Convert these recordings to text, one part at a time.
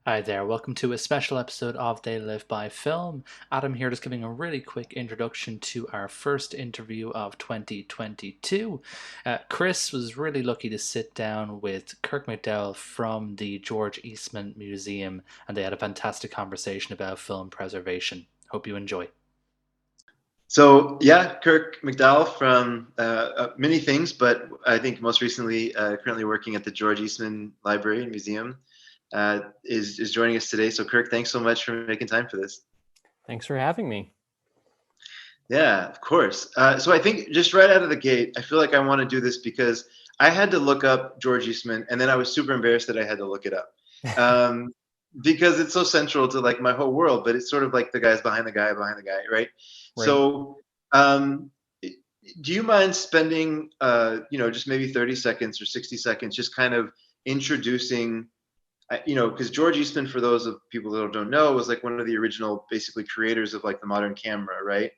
Hi there, welcome to a special episode of They Live by Film. Adam here, just giving a really quick introduction to our first interview of 2022. Chris was really lucky to sit down with Kirk McDowell from the George Eastman Museum, and they had a fantastic conversation about film preservation. Hope you enjoy. So yeah, Kirk McDowell from many things, but I think most recently, currently working at the George Eastman Library and Museum, is joining us today. So Kirk, thanks so much for making time for this. Thanks for having me. Yeah, of course. So I think just right out of the gate, I feel like I want to do this because I had to look up George Eastman, and then I was super embarrassed that I had to look it up. Um, because it's so central to like my whole world, but it's sort of like the guys behind the guy, right? Right. So, um, do you mind spending, just maybe 30 seconds or 60 seconds, just kind of introducing, because George Eastman, for those of people that don't know, was like one of the original, basically creators of like the modern camera, right?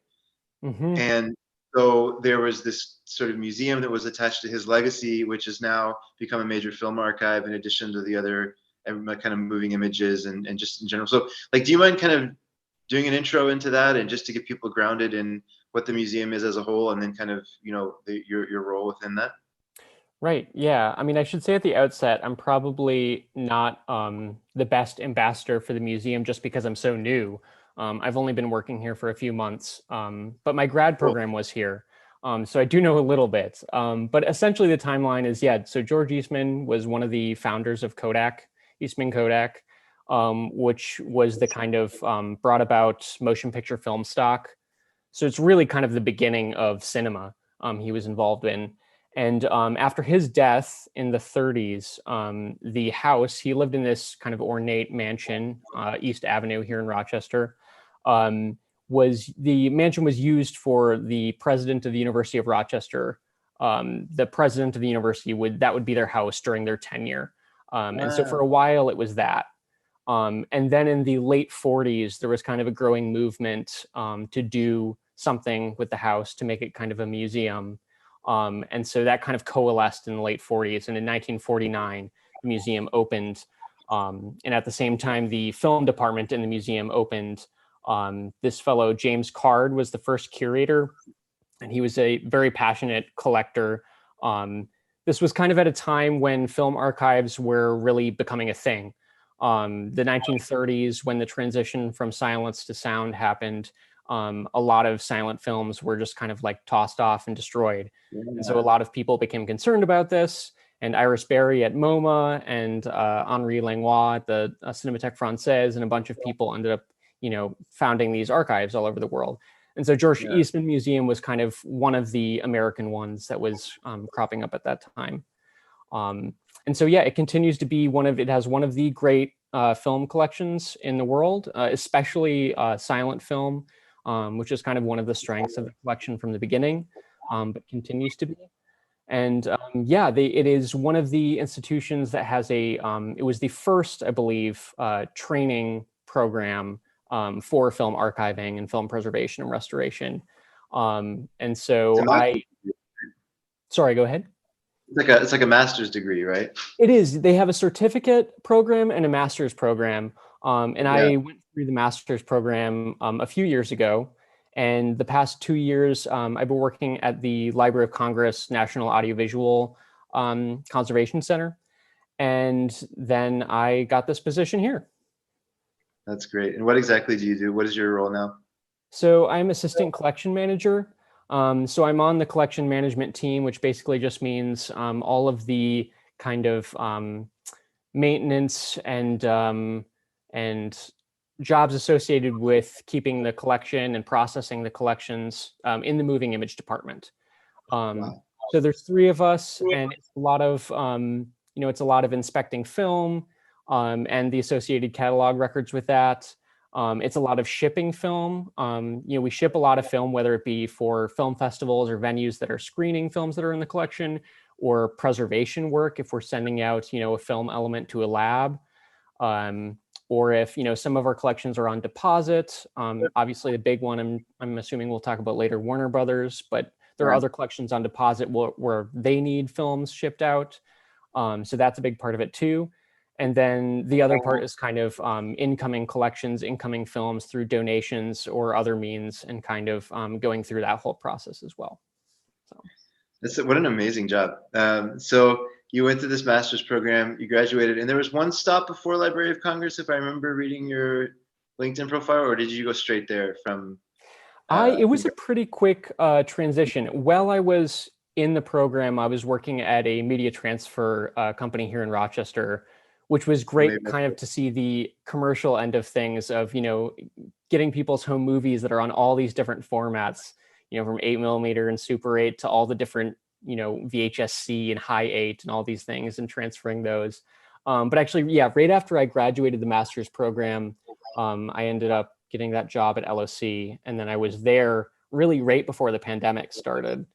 hmm And so there was this sort of museum that was attached to his legacy, which has now become a major film archive in addition to the other kind of moving images and just in general. So, like, do you mind kind of doing an intro into that and just to get people grounded in what the museum is as a whole, and then kind of, your role within that? Right. Yeah. I mean, I should say at the outset, I'm probably not the best ambassador for the museum just because I'm so new. I've only been working here for a few months, but my grad Cool. program was here. So I do know a little bit. But essentially, the timeline is yeah. So George Eastman was one of the founders of Kodak, Eastman Kodak, which was the kind of brought about motion picture film stock. So it's really kind of the beginning of cinema he was involved in. And after his death in the 30s, the house, he lived in this kind of ornate mansion, East Avenue here in Rochester, the mansion was used for the president of the University of Rochester. The president of the university that would be their house during their tenure. And so for Ah, a while it was that. And then in the late 40s, there was kind of a growing movement to do something with the house to make it kind of a museum. And so that kind of coalesced in the late 40s. And in 1949, the museum opened. And at the same time, the film department in the museum opened. This fellow, James Card, was the first curator, and he was a very passionate collector. This was kind of at a time when film archives were really becoming a thing. The 1930s, when the transition from silence to sound happened, a lot of silent films were just kind of like tossed off and destroyed. And so a yeah. lot of people became concerned about this. And Iris Berry at MoMA and Henri Langlois at the Cinémathèque Française and a bunch of people ended up, founding these archives all over the world. And so George Yeah. Eastman Museum was kind of one of the American ones that was cropping up at that time. And so, yeah, it continues to be it has one of the great film collections in the world, especially silent film, which is kind of one of the strengths of the collection from the beginning, but continues to be. And yeah, it is one of the institutions that has it was the first, I believe, training program for film archiving and film preservation and restoration. And It's a so sorry, go ahead. it's like a master's degree, right? It is. They have a certificate program and a master's program. And Yeah. I went through the master's program a few years ago. And the past 2 years, I've been working at the Library of Congress National Audiovisual Conservation Center. And then I got this position here. That's great. And what exactly do you do? What is your role now? So I'm assistant collection manager. So I'm on the collection management team, which basically just means all of the kind of maintenance and jobs associated with keeping the collection and processing the collections in the moving image department. Wow. So there's three of us, and it's a lot of it's a lot of inspecting film and the associated catalog records with that. It's a lot of shipping film. We ship a lot of film, whether it be for film festivals or venues that are screening films that are in the collection, or preservation work if we're sending out, a film element to a lab, or if some of our collections are on deposit. Obviously, the big one I'm assuming we'll talk about later, Warner Brothers, but there are Right. other collections on deposit where they need films shipped out. So that's a big part of it too. And then the other part is kind of incoming collections, incoming films through donations or other means, and kind of going through that whole process as well. So. What an amazing job. So you went to this master's program, you graduated, and there was one stop before Library of Congress, if I remember reading your LinkedIn profile, or did you go straight there from? It was a pretty quick transition. While I was in the program, I was working at a media transfer company here in Rochester, which was great kind of to see the commercial end of things of, getting people's home movies that are on all these different formats, from 8mm and Super 8 to all the different, VHS-C and High 8 and all these things, and transferring those. But actually, yeah, right after I graduated the master's program, I ended up getting that job at LOC. And then I was there really right before the pandemic started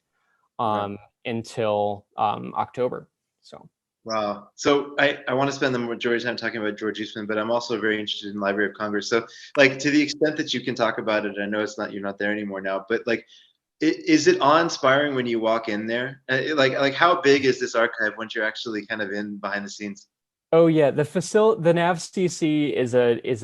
until October. So. Wow. So I want to spend the majority of time talking about George Eastman, but I'm also very interested in Library of Congress. So like, to the extent that you can talk about it, I know you're not there anymore now, but like, is it awe-inspiring when you walk in there? Like how big is this archive once you're actually kind of in behind the scenes? Oh yeah, the NAVCC is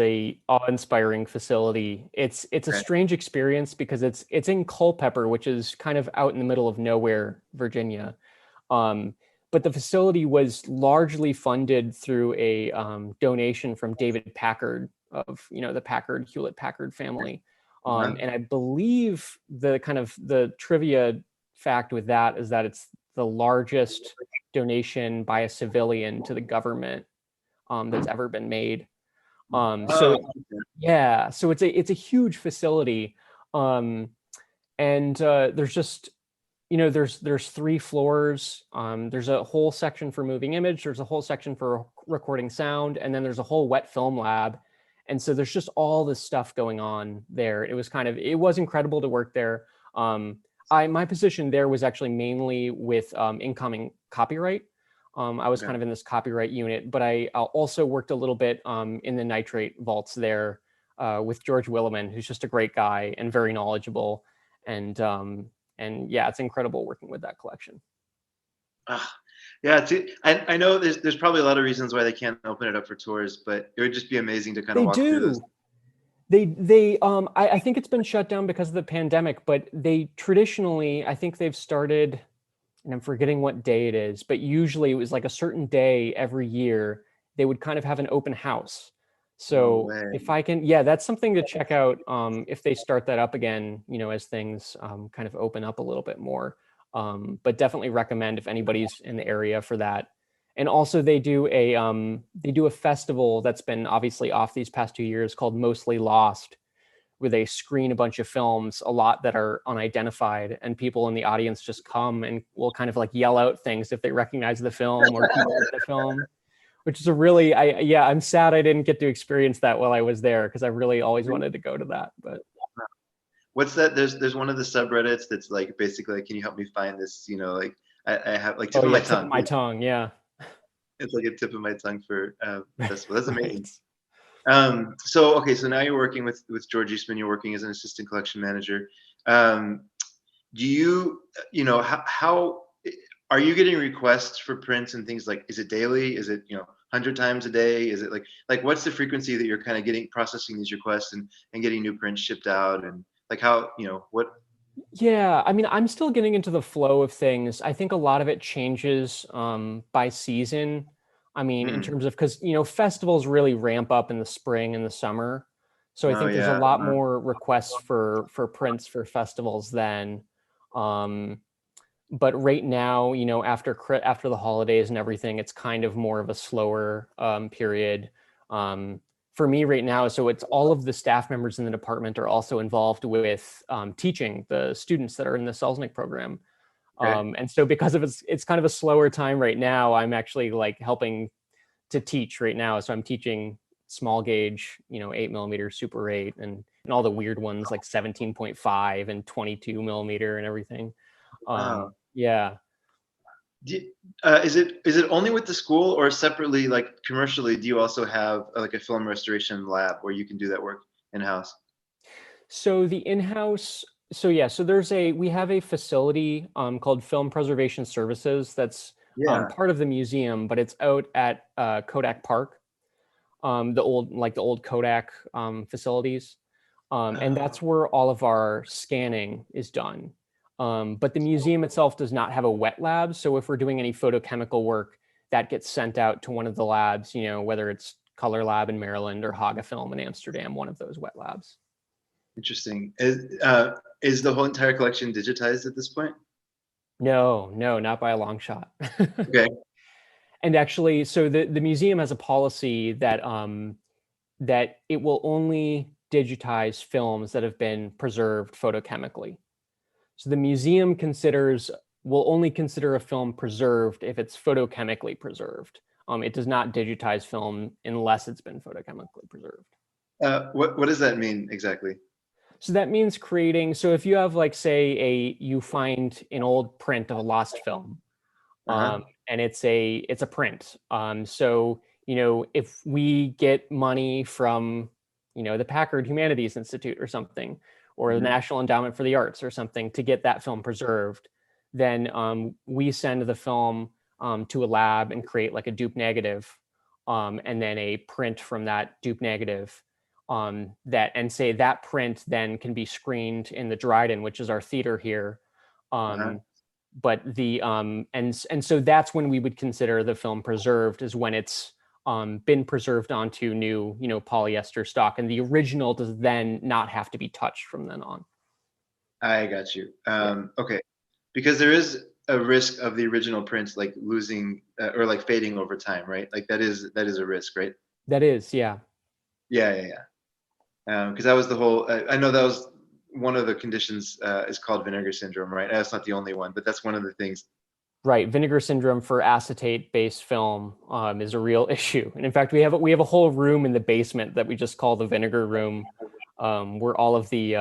a awe-inspiring facility. It's a strange experience because it's in Culpeper, which is kind of out in the middle of nowhere, Virginia. But the facility was largely funded through a donation from David Packard of the Hewlett-Packard family. And I believe the trivia fact with that is that it's the largest donation by a civilian to the government that's ever been made. So it's a huge facility, and there's just there's 3 floors. There's a whole section for moving image. There's a whole section for recording sound, and then there's a whole wet film lab. And so there's just all this stuff going on there. It was incredible to work there. My position there was actually mainly with incoming copyright. I was kind of in this copyright unit, but I also worked a little bit in the nitrate vaults there with George Williman, who's just a great guy and very knowledgeable. And yeah, it's incredible working with that collection. Yeah, I know there's probably a lot of reasons why they can't open it up for tours, but it would just be amazing to kind of walk through this. I think it's been shut down because of the pandemic, but they traditionally, I think they've started, and I'm forgetting what day it is, but usually it was like a certain day every year, they would kind of have an open house. So if I can, that's something to check out if they start that up again, as things kind of open up a little bit more. But definitely recommend if anybody's in the area for that. And also they do a festival that's been obviously off these past 2 years called Mostly Lost, where they screen a bunch of films, a lot that are unidentified, and people in the audience just come and will kind of like yell out things if they recognize the film or people in the film, which is I'm sad I didn't get to experience that while I was there, because I really always wanted to go to that. But what's that? There's one of the subreddits that's like basically like, can you help me find this? Like I have like tip of my tongue. Tip of my tongue, yeah. It's like a tip of my tongue for festival. That's amazing. So now you're working with George Eastman. You're working as an assistant collection manager. Do you how are you getting requests for prints and things? Like, is it daily? Is it 100 times a day? Is it like what's the frequency that you're kind of processing these requests and getting new prints shipped out, and like how what? Yeah, I mean, I'm still getting into the flow of things. I think a lot of it changes by season. I mean, in terms of, because festivals really ramp up in the spring and the summer, so I think there's a lot more requests for prints for festivals then. But right now, after the holidays and everything, it's kind of more of a slower period for me right now. So it's all of the staff members in the department are also involved with teaching the students that are in the Selznick program. And so because of it's kind of a slower time right now, I'm actually like helping to teach right now. So I'm teaching small gauge, 8mm Super 8 and all the weird ones like 17.5 and 22mm and everything. Yeah. Is it only with the school, or separately, like commercially, do you also have like a film restoration lab where you can do that work in-house? So the in-house, we have a facility called Film Preservation Services that's Yeah. part of the museum, but it's out at Kodak Park, the old Kodak facilities. And Oh, that's where all of our scanning is done. But the museum itself does not have a wet lab. So if we're doing any photochemical work, that gets sent out to one of the labs, whether it's Color Lab in Maryland or Haga Film in Amsterdam, one of those wet labs. interesting. Is the whole entire collection digitized at this point? No, not by a long shot. Okay. And actually, so the museum has a policy that that it will only digitize films that have been preserved photochemically. So the museum will only consider a film preserved if it's photochemically preserved. It does not digitize film unless it's been photochemically preserved. What does that mean exactly? So that means creating. So if you have, like, say, you find an old print of a lost film, Uh-huh. and it's a print. So if we get money from the Packard Humanities Institute or something, or the Hmm. National Endowment for the Arts or something, to get that film preserved, then we send the film to a lab and create like a dupe negative, and then a print from that dupe negative. Say that print then can be screened in the Dryden, which is our theater here. Uh-huh. But the and so that's when we would consider the film preserved, is when it's been preserved onto new polyester stock, and the original does then not have to be touched from then on. I got you. Yeah, Okay. Because there is a risk of the original prints like losing or like fading over time, right? Like that is a risk, right? that is, yeah. Yeah, yeah, yeah. Because that was the whole. I know that was one of the conditions is called vinegar syndrome, right? That's not the only one, but that's one of the things. Right, vinegar syndrome for acetate-based film is a real issue, and in fact, we have a whole room in the basement that we just call the vinegar room, where all of the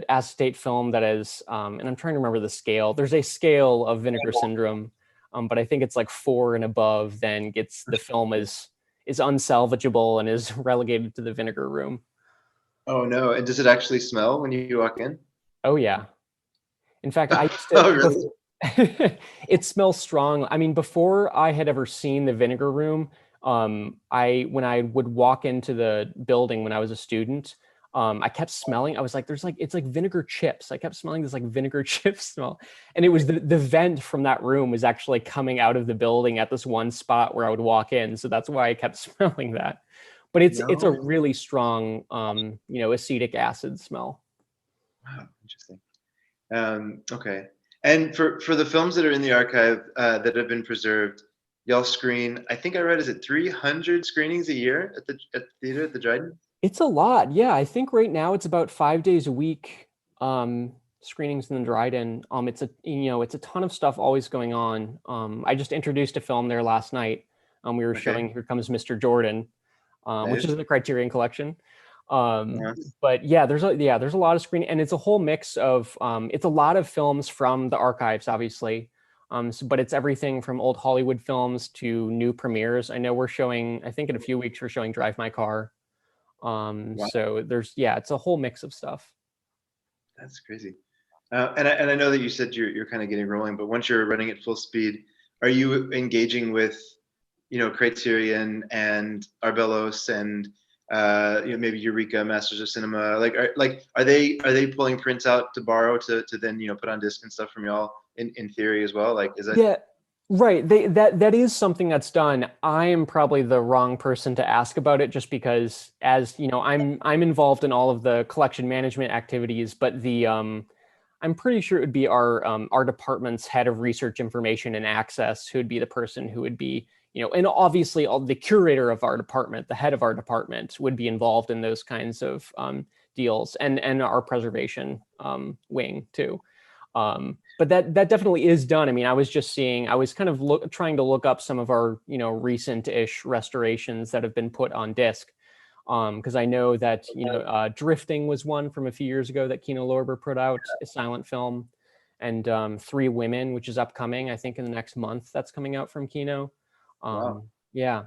acetate film that is, and I'm trying to remember the scale. There's a scale of vinegar syndrome, but I think it's like 4 and above. Then the film is unsalvageable and is relegated to the vinegar room. Oh no! And does it actually smell when you walk in? Oh yeah. In fact, I used Oh really? it smells strong. I mean, before I had ever seen the vinegar room, when I would walk into the building when I was a student, I kept smelling. I was like, it's like vinegar chips. I kept smelling this like vinegar chip smell. And it was the vent from that room was actually coming out of the building at this one spot where I would walk in. So that's why I kept smelling that. But it's a No. really strong, acetic acid smell. Wow, interesting. Okay. And for the films that are in the archive that have been preserved, y'all screen. I think I read, is it 300 screenings a year at the theater at the Dryden? It's a lot. Yeah, I think right now it's about 5 days a week, screenings in the Dryden. It's a ton of stuff always going on. I just introduced a film there last night. We were Okay. showing Here Comes Mr. Jordan, which is Nice. in the Criterion Collection. Uh-huh. But yeah, there's a lot of screening, and it's a whole mix of it's a lot of films from the archives, obviously. But it's everything from old Hollywood films to new premieres. I know I think in a few weeks we're showing Drive My Car. Wow, So it's a whole mix of stuff. that's crazy. And I know that you said you're kind of getting rolling, but once you're running at full speed, are you engaging with, Criterion and Arbelos and maybe Eureka, Masters of Cinema? Are they pulling prints out to borrow to then put on disc and stuff from y'all in theory as well? Like, is that? Yeah, right. That is something that's done. I am probably the wrong person to ask about it, just because, as you know, I'm involved in all of the collection management activities, but I'm pretty sure it would be our department's head of research information and access who would be the person who would be, and obviously all the curator of our department, the head of our department, would be involved in those kinds of deals, and our preservation wing too. But that definitely is done. I mean, I was kind of trying to look up some of our recent-ish restorations that have been put on disc, because I know that Drifting was one from a few years ago that Kino Lorber put out, a silent film, and Three Women, which is upcoming, I think in the next month, that's coming out from Kino. Wow. Yeah.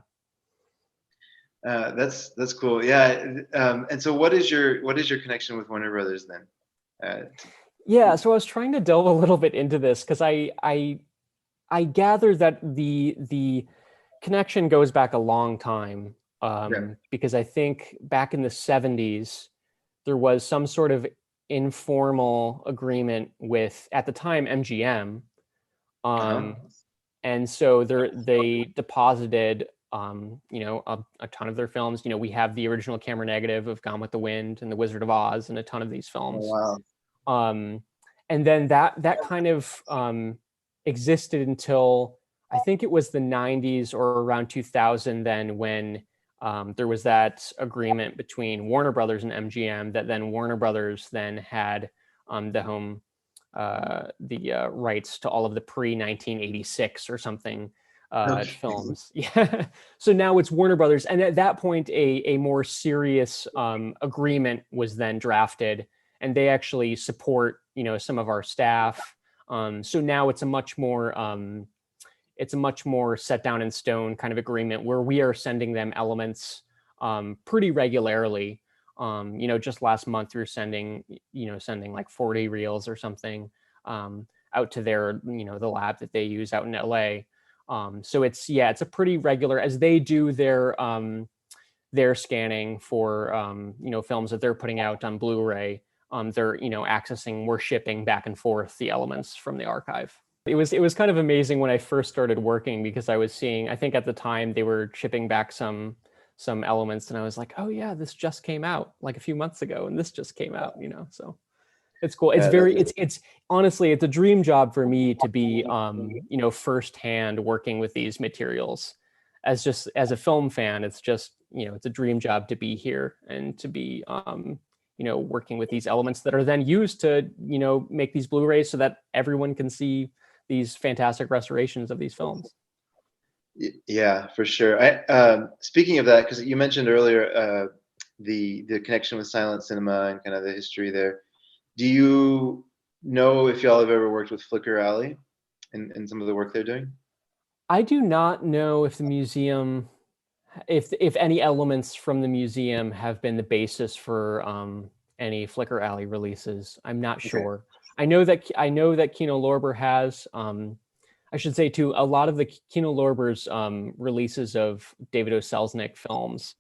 That's cool. Yeah. And so what is your connection with Warner Brothers then? Yeah, so I was trying to delve a little bit into this because I I gather that the connection goes back a long time, Okay. because I think back in the 70s there was some sort of informal agreement with, at the time, MGM, Uh-huh. and so they deposited, a ton of their films. We have the original camera negative of Gone with the Wind and The Wizard of Oz and a ton of these Oh, films. wow. um, and then that kind of existed until I think it was the 90s or around 2000, then, when there was that agreement between Warner Brothers and MGM, that then Warner Brothers then had the rights to all of the pre-1986 or something Okay. films. Yeah. So now it's Warner Brothers. And at that point, a more serious agreement was then drafted, and they actually support, some of our staff. So now it's a much more set down in stone kind of agreement, where we are sending them elements pretty regularly. Just last month we were sending like 40 reels or something out to their, the lab that they use out in LA. So it's a pretty regular, as they do their scanning for films that they're putting out on Blu-ray. They're we're shipping back and forth the elements from the archive. It was kind of amazing when I first started working, because I was seeing, I think at the time they were shipping back some elements, and I was like, oh yeah, this just came out like a few months ago, and this just came out. So it's cool. It's Yeah, very, it's honestly, it's a dream job for me to be, firsthand working with these materials. As a film fan, it's just, it's a dream job to be here and to be, working with these elements that are then used to, make these Blu-rays so that everyone can see these fantastic restorations of these films. Yeah, for sure. Speaking of that, because you mentioned earlier the connection with silent cinema and kind of the history there. Do you know if y'all have ever worked with Flicker Alley in some of the work they're doing? I do not know if the museum, if any elements from the museum have been the basis for any Flicker Alley releases. I'm not Okay. sure. I know that Kino Lorber has. I should say too, a lot of the Kino Lorber's releases of David O. Selznick films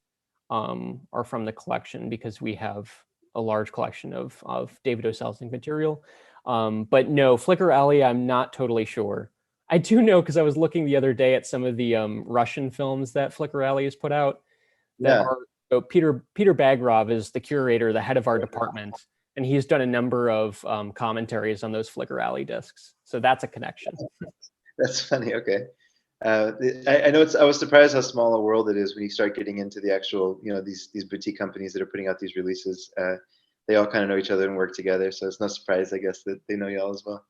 are from the collection, because we have a large collection of David O. Selznick material. But no, Flicker Alley, I'm not totally sure. I do know, because I was looking the other day at some of the Russian films that Flicker Alley has put out, that Yeah. are, so Peter Bagrov is the curator, the head of our department, and he's done a number of commentaries on those Flicker Alley discs. So that's a connection. That's funny. Okay. I know I was surprised how small a world it is when you start getting into the actual, these boutique companies that are putting out these releases. They all kind of know each other and work together, so it's no surprise, I guess, that they know y'all as well.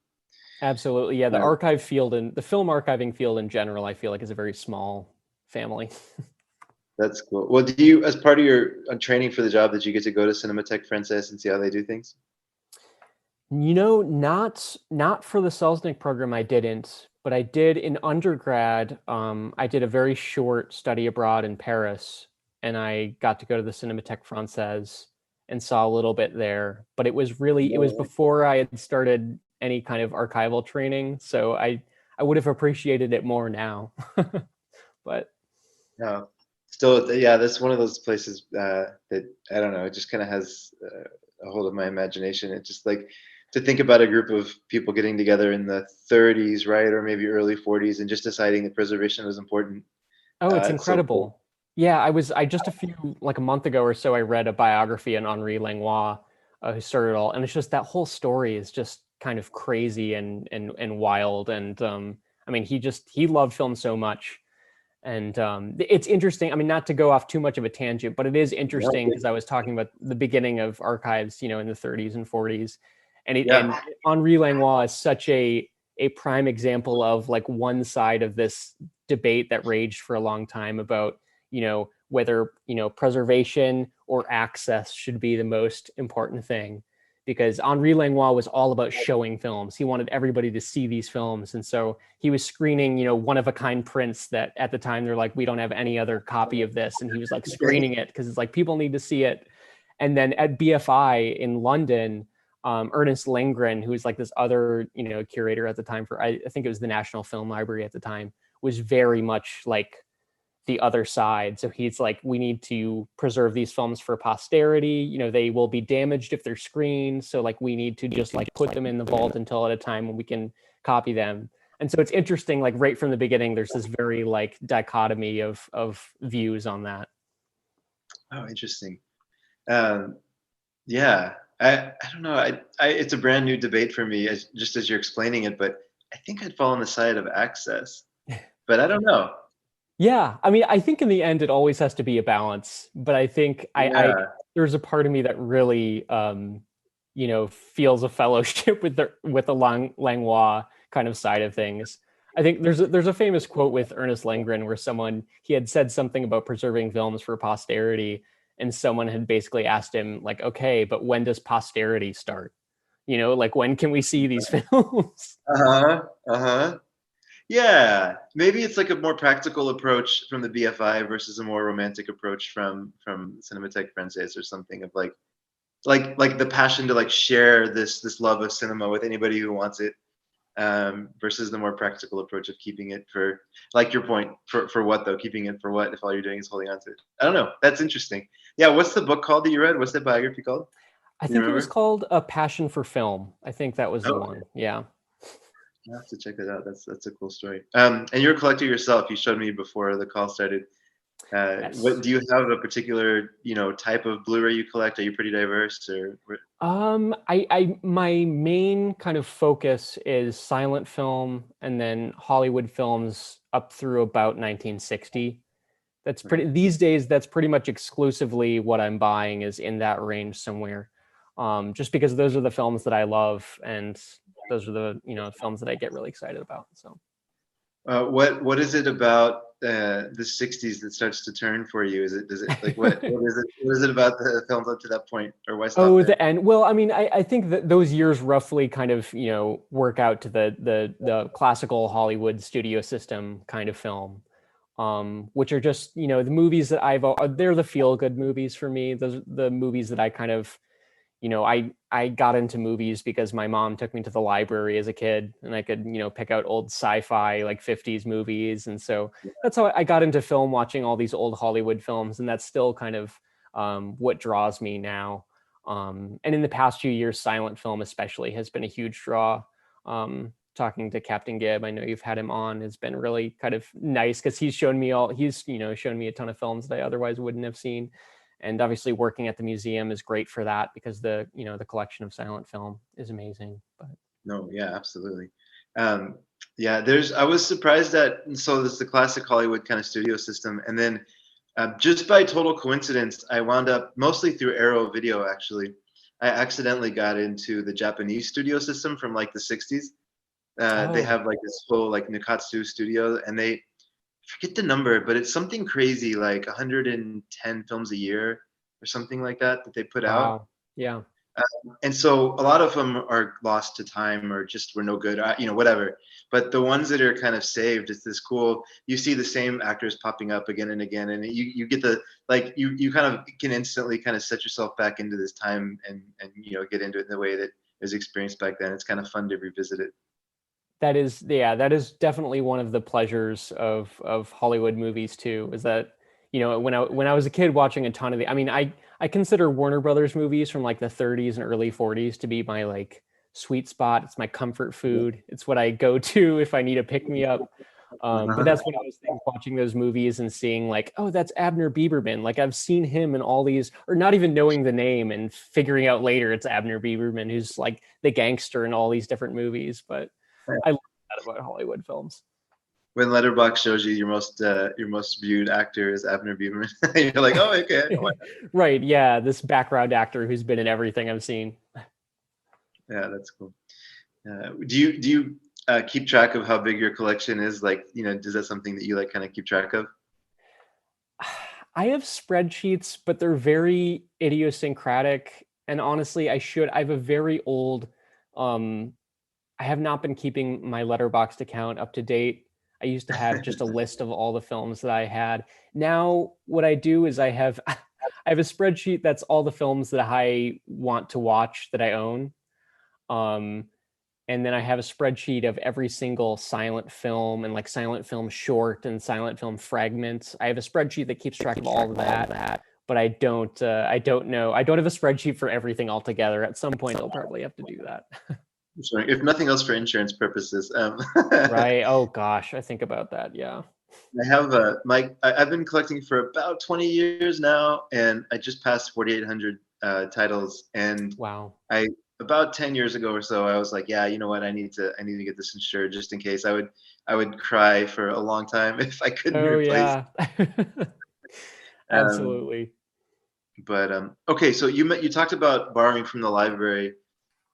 Absolutely. Yeah. The Uh, archive field and the film archiving field in general, I feel like, is a very small family. that's cool. Well, do you, as part of your training for the job, did you get to go to Cinematheque Française and see how they do things? Not for the Selznick program, I didn't, but I did in undergrad. I did a very short study abroad in Paris, and I got to go to the Cinémathèque Française and saw a little bit there. But it was before I had started any kind of archival training, so I would have appreciated it more now. But No. Still, yeah, that's one of those places that I don't know. It just kind of has a hold of my imagination. It's just like to think about a group of people getting together in the 30s, right, or maybe early 40s, and just deciding that preservation was important. oh, it's It's so cool. incredible. Yeah, I just like a month ago or so, I read a biography on Henri Langlois, who started it all. And it's just, that whole story is just kind of crazy and wild. And I mean, he loved film so much. And it's interesting. I mean, not to go off too much of a tangent, but it is interesting, because I was talking about the beginning of archives, in the 30s and 40s. And Yeah, Henri Langlois is such a prime example of like one side of this debate that raged for a long time about, whether, preservation or access should be the most important thing, because Henri Langlois was all about showing films. He wanted everybody to see these films. And so he was screening, one of a kind prints that at the time they're like, we don't have any other copy of this. And he was like screening it because it's like, people need to see it. And then at BFI in London, Ernest Lindgren, who was like this other, curator at the time for, I think it was the National Film Library at the time, was very much like the other side. So he's like, we need to preserve these films for posterity. They will be damaged if they're screened. So like, we need to just like put them in the vault until at a time when we can copy them. And so it's interesting, like right from the beginning, there's this very like dichotomy of views on that. Oh, interesting. Yeah, I don't know. It's a brand new debate for me, just as you're explaining it. But I think I'd fall on the side of access. But I don't know. Yeah, I mean, I think in the end it always has to be a balance. But I think I there's a part of me that really feels a fellowship with the Langlois kind of side of things. I think there's a famous quote with Ernest Lindgren where he had said something about preserving films for posterity, and someone had basically asked him like, okay, but when does posterity start? Like when can we see these films? Yeah, maybe it's like a more practical approach from the BFI versus a more romantic approach from Cinémathèque Française or something, of like the passion to like share this love of cinema with anybody who wants it, versus the more practical approach of keeping it for, like your point, for what though? Keeping it for what if all you're doing is holding on to it? I don't know. That's interesting. Yeah, what's the book called that you read? What's that biography called? I think it was called A Passion for Film. I think that was the one. Yeah. I have to check that out. That's a cool story. And you're a collector yourself. You showed me before the call started. Yes. What do you have a particular type of Blu-ray you collect? Are you pretty diverse, or? My main kind of focus is silent film and then Hollywood films up through about 1960. That's pretty these days. That's pretty much exclusively what I'm buying is in that range somewhere. Just because those are the films that I love, and those are the films that I get really excited about. So, what is it about the '60s that starts to turn for you? Does it like what is it about the films up to that point, or why stop there? The end. Well, I mean, I think that those years roughly kind of work out to the classical Hollywood studio system kind of film, which are just the movies that they're the feel good movies for me. Those are the movies that I kind of I got into movies because my mom took me to the library as a kid, and I could, pick out old sci-fi like 50s movies. And so that's how I got into film, watching all these old Hollywood films. And that's still kind of what draws me now. And in the past few years, silent film especially has been a huge draw. Talking to Captain Gibb, I know you've had him on, has been really kind of nice because he's shown me shown me a ton of films that I otherwise wouldn't have seen. And obviously working at the museum is great for that because the collection of silent film is amazing. But no, yeah, absolutely. Yeah, I was surprised that, so this is the classic Hollywood kind of studio system. And then just by total coincidence, I wound up mostly through Arrow Video, actually. I accidentally got into the Japanese studio system from like the 60s. They have like this whole like Nikatsu studio, and they forget the number, but it's something crazy, like 110 films a year or something like that they put out. Yeah. And so a lot of them are lost to time or just were no good, whatever. But the ones that are kind of saved, it's this cool, you see the same actors popping up again and again. And you get you kind of can instantly kind of set yourself back into this time and get into it in the way that it was experienced back then. It's kind of fun to revisit it. That is definitely one of the pleasures of Hollywood movies too, is that, when I was a kid watching a ton of I consider Warner Brothers movies from like the 30s and early 40s to be my like sweet spot. It's my comfort food. It's what I go to if I need a pick me up. But that's what I was thinking, watching those movies and seeing like, oh, that's Abner Bieberman. Like I've seen him in all these, or not even knowing the name and figuring out later it's Abner Bieberman, who's like the gangster in all these different movies. But I love that about Hollywood films. When Letterboxd shows you your most viewed actor is Abner Bieberman, you're like, oh, okay. Right, yeah, this background actor who's been in everything I've seen. Yeah, that's cool. Do you keep track of how big your collection is? Like, is that something that you like kind of keep track of? I have spreadsheets, but they're very idiosyncratic. And honestly, I have a very old, I have not been keeping my Letterboxd account up to date. I used to have just a list of all the films that I had. Now, what I do is I have a spreadsheet that's all the films that I want to watch that I own. And then I have a spreadsheet of every single silent film and like silent film short and silent film fragments. I have a spreadsheet that keeps track of all of that, but I don't know. I don't have a spreadsheet for everything altogether. At some point, I'll probably have to do that. Sure. If nothing else, for insurance purposes. Right. Oh gosh, I think about that. Yeah. I have I've been collecting for about 20 years now, and I just passed 4,800 titles. And Wow. I about 10 years ago or so, I was like, yeah, you know what, I need to get this insured just in case. I would cry for a long time if I couldn't Oh replace. yeah. Um, Absolutely. but okay, so you talked about borrowing from the library.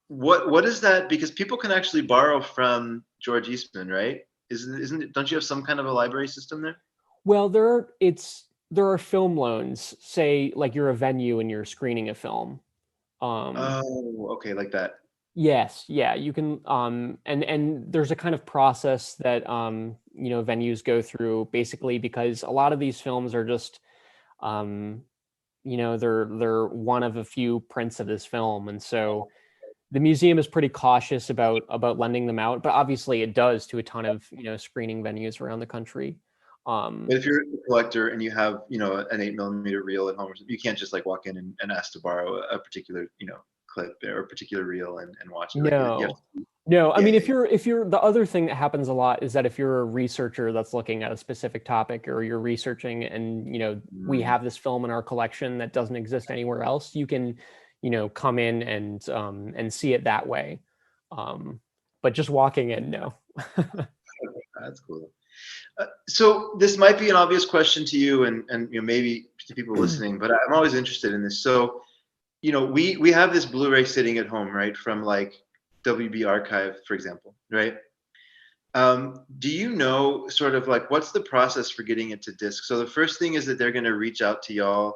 What is that? Because people can actually borrow from George Eastman, right? Isn't it? Don't you have some kind of a library system there? Well, there are film loans, say like you're a venue and you're screening a film. Oh, okay, like that. Yes, yeah, you can and there's a kind of process that venues go through basically because a lot of these films are just um they're one of a few prints of this film, and so the museum is pretty cautious about lending them out, but obviously it does to a ton of screening venues around the country. But if you're a collector and you have, an 8 millimeter reel at home, or something, you can't just like walk in and ask to borrow a particular, clip or a particular reel and watch it. Like you have No. to, No, I yeah, mean, yeah. if you're the other thing that happens a lot is that if you're a researcher that's looking at a specific topic or you're researching and, we Mm. have this film in our collection that doesn't exist anywhere else, you can, come in and see it that way. But just walking in, no. That's cool. So this might be an obvious question to you and maybe to people listening, but I'm always interested in this. So, we have this Blu-ray sitting at home, right? From like WB Archive, for example, right? Do you know sort of like what's the process for getting it to disc? So the first thing is that they're going to reach out to y'all.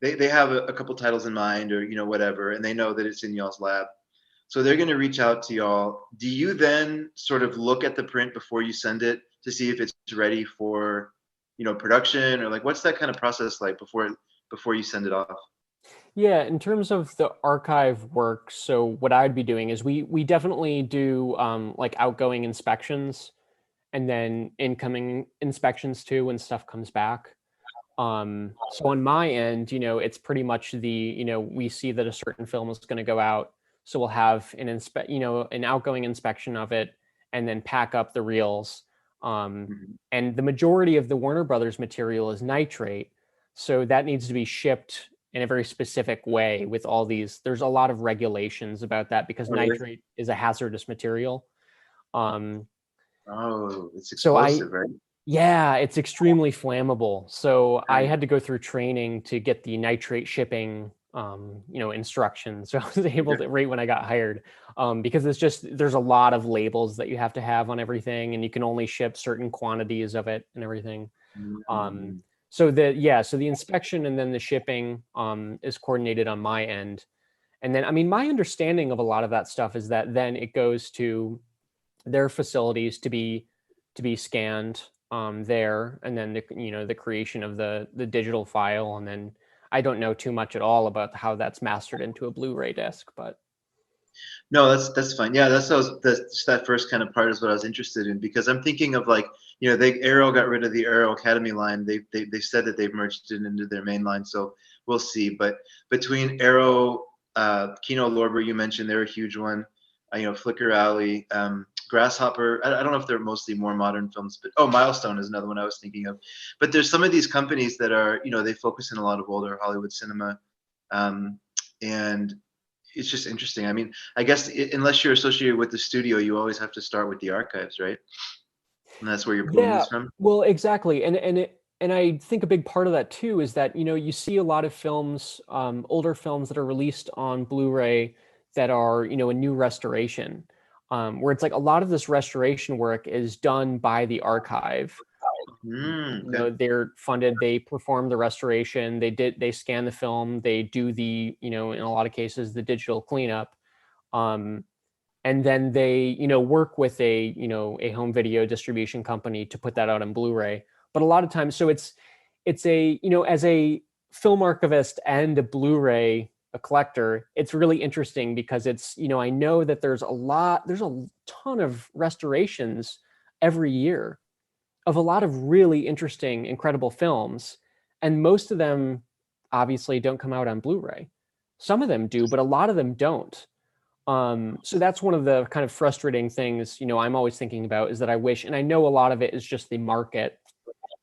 They have a couple titles in mind, or whatever, and they know that it's in y'all's lab. So they're going to reach out to y'all. Do you then sort of look at the print before you send it to see if it's ready for, production, or like what's that kind of process like before you send it off? Yeah, in terms of the archive work, so what I'd be doing is we definitely do like outgoing inspections and then incoming inspections too when stuff comes back. So on my end, it's pretty much we see that a certain film is going to go out, so we'll have an outgoing inspection of it, and then pack up the reels. Mhm. And the majority of the Warner Brothers material is nitrate, so that needs to be shipped in a very specific way with all these. There's a lot of regulations about that because Oh, really? nitrate is a hazardous material. Um, Oh, it's so explosive, right? yeah, it's extremely flammable. So I Right. had to go through training to get the nitrate shipping, instructions. So I was able Okay. to right when I got hired, because there's a lot of labels that you have to have on everything, and you can only ship certain quantities of it and everything. Um, Mhm. so the inspection and then the shipping, is coordinated on my end. And then, I mean, my understanding of a lot of that stuff is that then it goes to their facilities to be scanned there, and then the creation of the digital file, and then I don't know too much at all about how that's mastered into a Blu-ray disc, but No, that's fine. Yeah, that's just that first kind of part is what I was interested in, because I'm thinking of like, they Arrow got rid of the Arrow Academy line. They said that they've merged it into their main line, so we'll see. But between Arrow, Kino Lorber, you mentioned they're a huge one. Flicker Alley, Grasshopper. I don't know if they're mostly more modern films, but Milestone is another one I was thinking of. But there's some of these companies that are, they focus in a lot of older Hollywood cinema, and it's just interesting. I mean, I guess unless you're associated with the studio, you always have to start with the archives, right? And that's where you're pulling yeah, this from. well, exactly. And I think a big part of that too is that you see a lot of films, older films that are released on Blu-ray that are a new restoration, where it's like a lot of this restoration work is done by the archive. Okay. They're funded, they perform the restoration, they scan the film, they do in a lot of cases the digital cleanup, um, and then they work with a home video distribution company to put that out on Blu-ray. But a lot of times, so it's a as a film archivist and a Blu-ray a collector, it's really interesting because it's, I know that there's a ton of restorations every year of a lot of really interesting, incredible films. And most of them obviously don't come out on Blu-ray. Some of them do, but a lot of them don't. So that's one of the kind of frustrating things, I'm always thinking about, is that I wish, and I know a lot of it is just the market.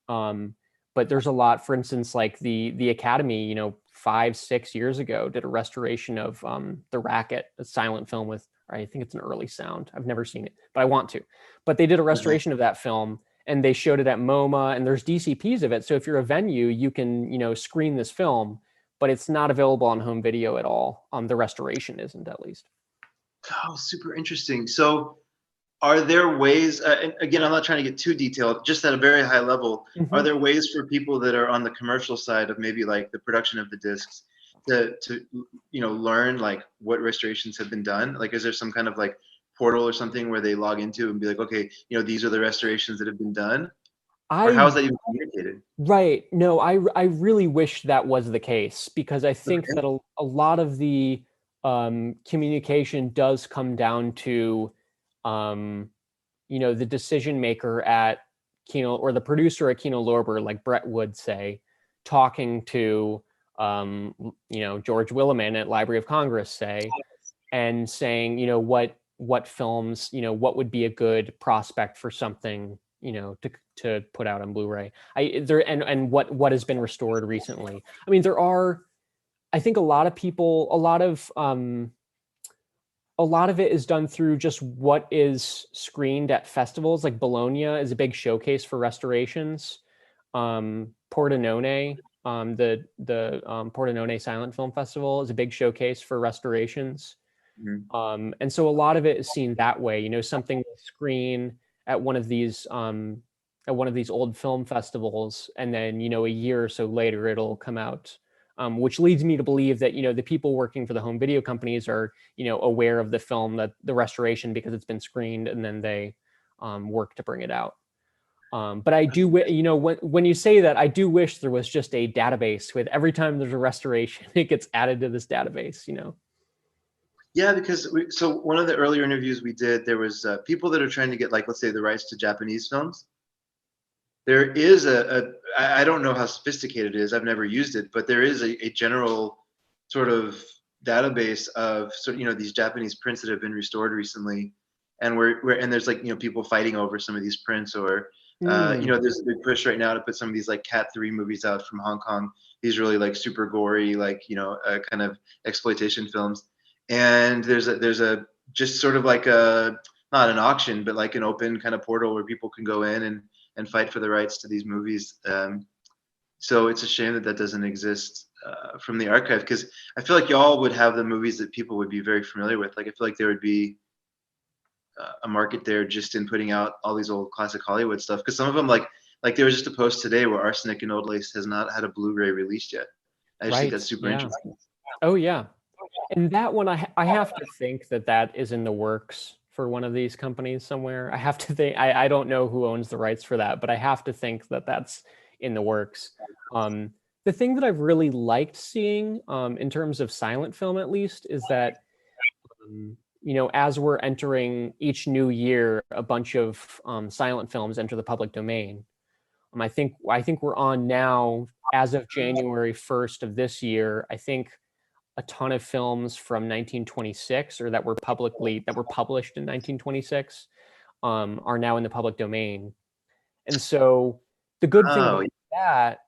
But there's a lot, for instance, like the Academy, 5-6 years ago did a restoration of The Racket, a silent film with, I think it's an early sound. I've never seen it, but I want to. But they did a restoration of that film, and they showed it at MoMA, and there's DCPs of it. So if you're a venue, you can, screen this film, but it's not available on home video at all. The restoration isn't, at least. Oh, super interesting. So are there ways, and again, I'm not trying to get too detailed, just at a very high level, are there ways for people that are on the commercial side of maybe like the production of the discs to learn like what restorations have been done? Like, is there some kind of like portal or something where they log into and be like, okay, these are the restorations that have been done? Or how is that even communicated? Right. No, I really wish that was the case, because I think that a lot of the communication does come down to the decision maker at Kino, or the producer at Kino Lorber, like Brett would say, talking to George Williman at Library of Congress, say, and saying, what films, what would be a good prospect for something, to put out on Blu-ray. And what has been restored recently. I mean, there are, I think, a lot of people, a lot of it is done through just what is screened at festivals. Like Bologna is a big showcase for restorations. Pordenone, the Pordenone Silent Film Festival is a big showcase for restorations. And so a lot of it is seen that way. Something will screen at one of these old film festivals, and then a year or so later it'll come out. Which leads me to believe that the people working for the home video companies are aware of the film, that the restoration, because it's been screened, and then they work to bring it out. But I do, when you say that, I do wish there was just a database with every time there's a restoration, it gets added to this database. Yeah, because so one of the earlier interviews we did, there was people that are trying to get, like, let's say, the rights to Japanese films. There is I don't know how sophisticated it is. I've never used it, but there is a general sort of database of these Japanese prints that have been restored recently, and and there's like people fighting over some of these prints, or there's a big push right now to put some of these like Cat 3 movies out from Hong Kong. These really like super gory, like kind of exploitation films, and there's a just sort of like a, not an auction, but like an open kind of portal where people can go in and fight for the rights to these movies. So it's a shame that doesn't exist from the archive, because I feel like y'all would have the movies that people would be very familiar with. Like, I feel like there would be a market there just in putting out all these old classic Hollywood stuff, because some of them, like there was just a post today where Arsenic and Old Lace has not had a Blu-ray released yet. I just think that's super interesting. Oh yeah, and that one I have to think that is in the works for one of these companies somewhere. I have to think, I don't know who owns the rights for that, but I have to think that that's in the works. The thing that I've really liked seeing in terms of silent film, at least, is that, as we're entering each new year, a bunch of silent films enter the public domain. I think we're on now, as of January 1st of this year, I think a ton of films from 1926, or that were published in 1926, are now in the public domain. And so the good thing about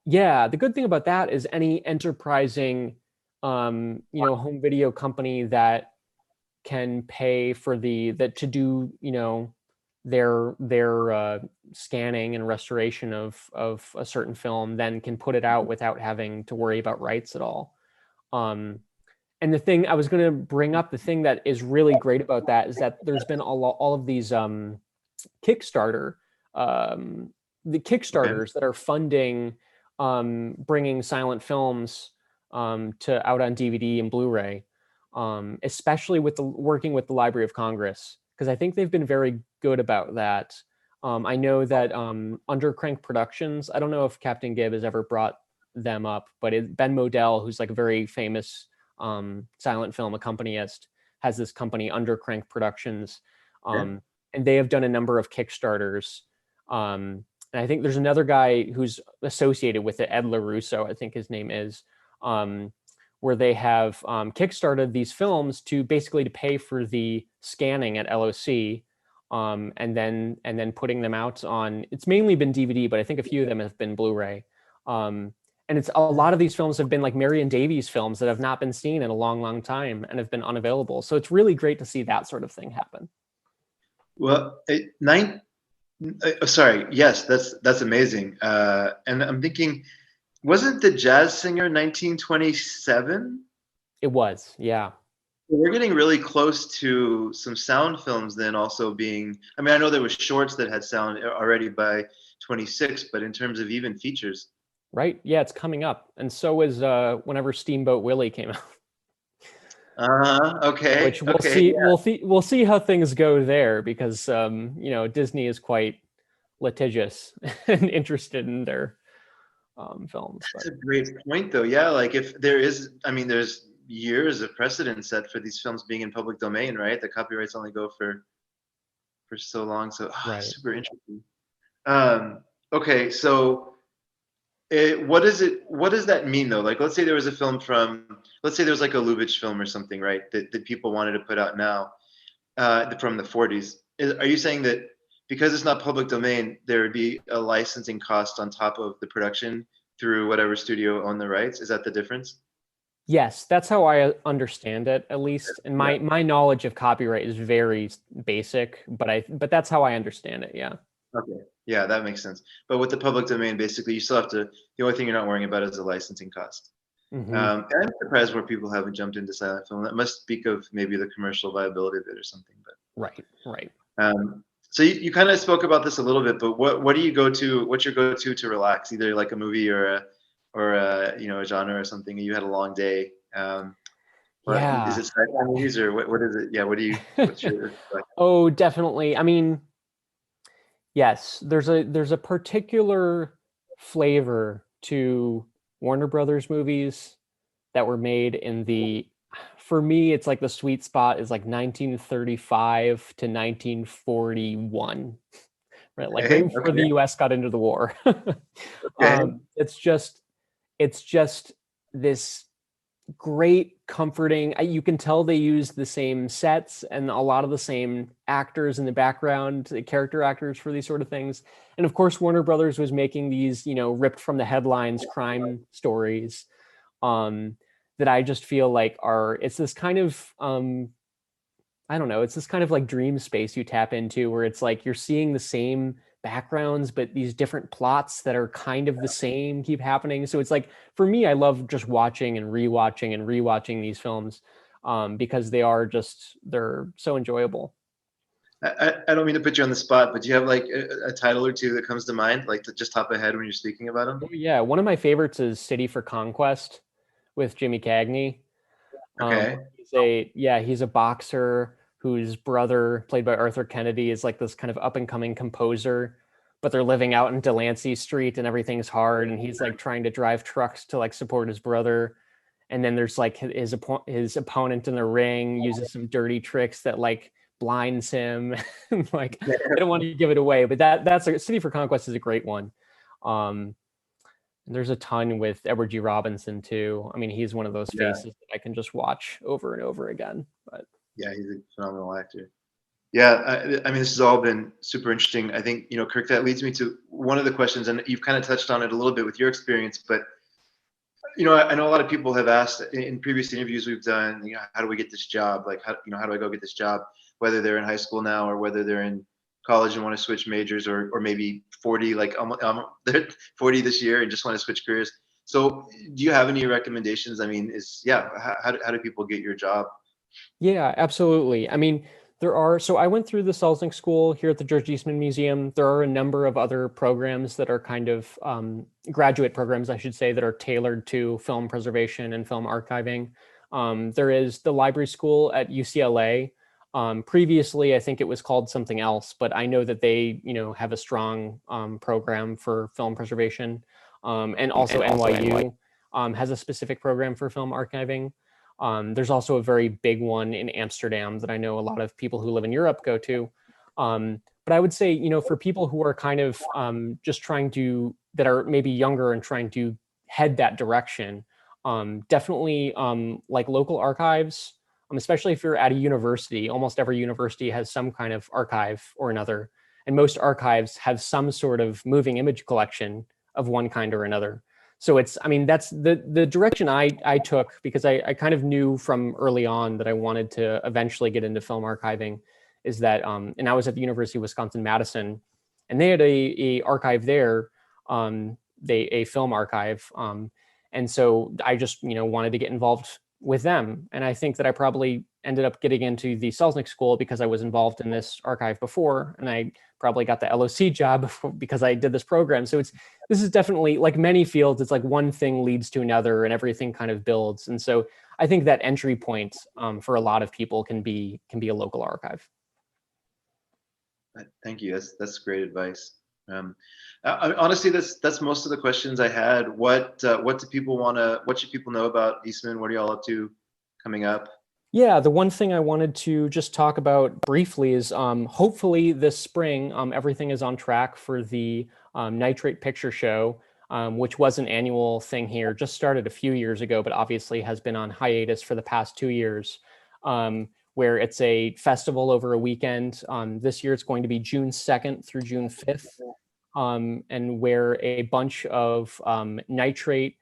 the good thing about that is any enterprising, home video company that can pay for to do, their scanning and restoration of a certain film, then can put it out without having to worry about rights at all. And the thing I was going to bring up, the thing that is really great about that, is that there's been all of these Kickstarter, the Kickstarters that are funding bringing silent films to out on DVD and Blu-ray, especially working with the Library of Congress, because I think they've been very good about that. I know that Under Crank Productions, I don't know if Captain Gibb has ever brought them up, but Ben Modell, who's like a very famous silent film accompanist, has this company Under Crank Productions, Yeah. and they have done a number of Kickstarters. And I think there's another guy who's associated with it, Ed LaRusso, I think his name is, where they have kickstarted these films to basically to pay for the scanning at LOC, and then putting them out on. It's mainly been DVD, but I think a few of them have been Blu-ray. And it's a lot of these films have been like Marion Davies films that have not been seen in a long, long time and have been unavailable. So it's really great to see that sort of thing happen. Well, sorry. Yes, that's amazing. And I'm thinking, wasn't the jazz singer 1927? It was, yeah. We're getting really close to some sound films then also being. I mean, I know there was shorts that had sound already by 26, but in terms of even features. Right. Yeah, it's coming up, and so is whenever Steamboat Willie came out. Okay. Which we'll Okay. see. Yeah. We'll see how things go there, because Disney is quite litigious and interested in their films. That's a great point, though. Yeah, like if there is, I mean, there's years of precedent set for these films being in public domain, right? The copyrights only go for so long. So Right. super interesting. Okay, so. What does that mean though? Like, let's say there was a film let's say there was like a Lubitsch film or something, right? That people wanted to put out now, from the 40s. Are you saying that because it's not public domain, there would be a licensing cost on top of the production through whatever studio owned the rights? Is that the difference? Yes, that's how I understand it, at least. And my knowledge of copyright is very basic, but that's how I understand it. Yeah. Okay. Yeah, that makes sense. But with the public domain, basically, you still have to. The only thing you're not worrying about is the licensing cost. Mm-hmm. And I'm surprised more people haven't jumped into silent film. That must speak of maybe the commercial viability of it or something. But right. So you kind of spoke about this a little bit, but what do you go to? What's your go-to to relax? Either like a movie or a genre or something. You had a long day. Yeah. Is it sci-fi movies or what is it? Yeah. What's your? Oh, definitely. I mean, yes, there's a particular flavor to Warner Brothers movies that were made for me, it's like the sweet spot is like 1935 to 1941, right? Like right before the US got into the war. It's just this great, comforting. You can tell they use the same sets and a lot of the same actors in the background, the character actors for these sort of things. And of course, Warner Brothers was making these, ripped from the headlines crime stories that I just feel like it's this kind of, I don't know, it's this kind of like dream space you tap into where it's like you're seeing the same backgrounds, but these different plots that are kind of the same keep happening. So it's like, for me, I love just watching and rewatching these films because they're so enjoyable. I don't mean to put you on the spot, but do you have like a title or two that comes to mind, like to just top ahead when you're speaking about them? Oh, yeah, one of my favorites is City for Conquest with Jimmy Cagney. Okay. He's a boxer whose brother, played by Arthur Kennedy, is like this kind of up and coming composer, but they're living out in Delancey Street and everything's hard. And he's like trying to drive trucks to like support his brother. And then there's like his opponent in the ring uses some dirty tricks that like blinds him. Like, I don't want to give it away, but that's City for Conquest is a great one. There's a ton with Edward G. Robinson too. I mean, he's one of those faces that I can just watch over and over again. But yeah, he's a phenomenal actor. Yeah, I mean, this has all been super interesting. I think, Kirk, that leads me to one of the questions, and you've kind of touched on it a little bit with your experience, but, I know a lot of people have asked in previous interviews we've done, how do we get this job? Like, how do I go get this job? Whether they're in high school now or whether they're in college and want to switch majors or maybe 40, like they're 40 this year and just want to switch careers. So do you have any recommendations? I mean, how do people get your job? Yeah, absolutely. I mean, so I went through the Selznick School here at the George Eastman Museum. There are a number of other programs that are kind of graduate programs, I should say, that are tailored to film preservation and film archiving. There is the library school at UCLA. Previously, I think it was called something else, but I know that they, have a strong program for film preservation. And also NYU has a specific program for film archiving. There's also a very big one in Amsterdam that I know a lot of people who live in Europe go to. But I would say, you know, for people who are kind of just trying to, that are maybe younger and trying to head that direction, definitely like local archives, especially if you're at a university. Almost every university has some kind of archive or another. And most archives have some sort of moving image collection of one kind or another. So it's, I mean, that's the direction I took, because I kind of knew from early on that I wanted to eventually get into film archiving, is that, and I was at the University of Wisconsin-Madison, and they had a archive there, a film archive. And so I just, you know, wanted to get involved with them. And I think that I probably ended up getting into the Selznick School because I was involved in this archive before, and I probably got the LOC job before, because I did this program. So this is definitely, like many fields, it's like one thing leads to another and everything kind of builds. And so I think that entry point for a lot of people can be a local archive. Thank you. That's great advice. Honestly, that's most of the questions I had. What do people what should people know about Eastman? What are y'all up to coming up? Yeah, the one thing I wanted to just talk about briefly is hopefully this spring, everything is on track for the Nitrate Picture Show, which was an annual thing here, just started a few years ago, but obviously has been on hiatus for the past 2 years, where it's a festival over a weekend. This year it's going to be June 2nd through June 5th, and where a bunch of nitrate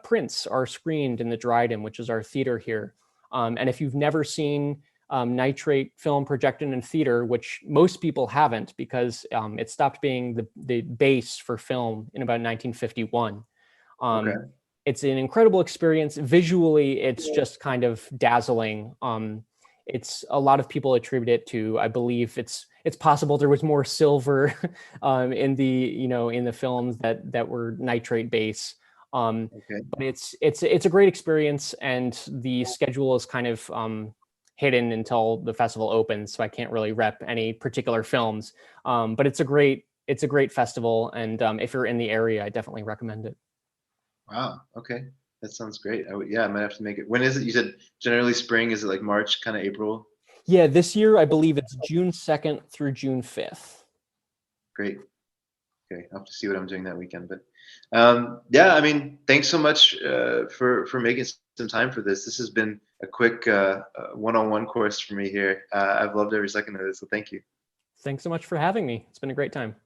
prints are screened in the Dryden, which is our theater here. And if you've never seen nitrate film projected in theater, which most people haven't, because it stopped being the base for film in about 1951. Okay. It's an incredible experience. Visually, it's just kind of dazzling. It's, a lot of people attribute it to, I believe it's possible there was more silver in the films that were nitrate base. Okay. But it's a great experience, and the schedule is kind of hidden until the festival opens, so I can't really rep any particular films. But it's a great festival, and if you're in the area, I definitely recommend it. Wow. Okay. That sounds great. Yeah, I might have to make it. When is it? You said generally spring. Is it like March, kind of April? Yeah, this year I believe it's June 2nd through June 5th. Great. Okay, I'll have to see what I'm doing that weekend. But yeah, I mean, thanks so much for making some time for this. This has been a quick one-on-one course for me here. I've loved every second of this, so thank you. Thanks so much for having me. It's been a great time.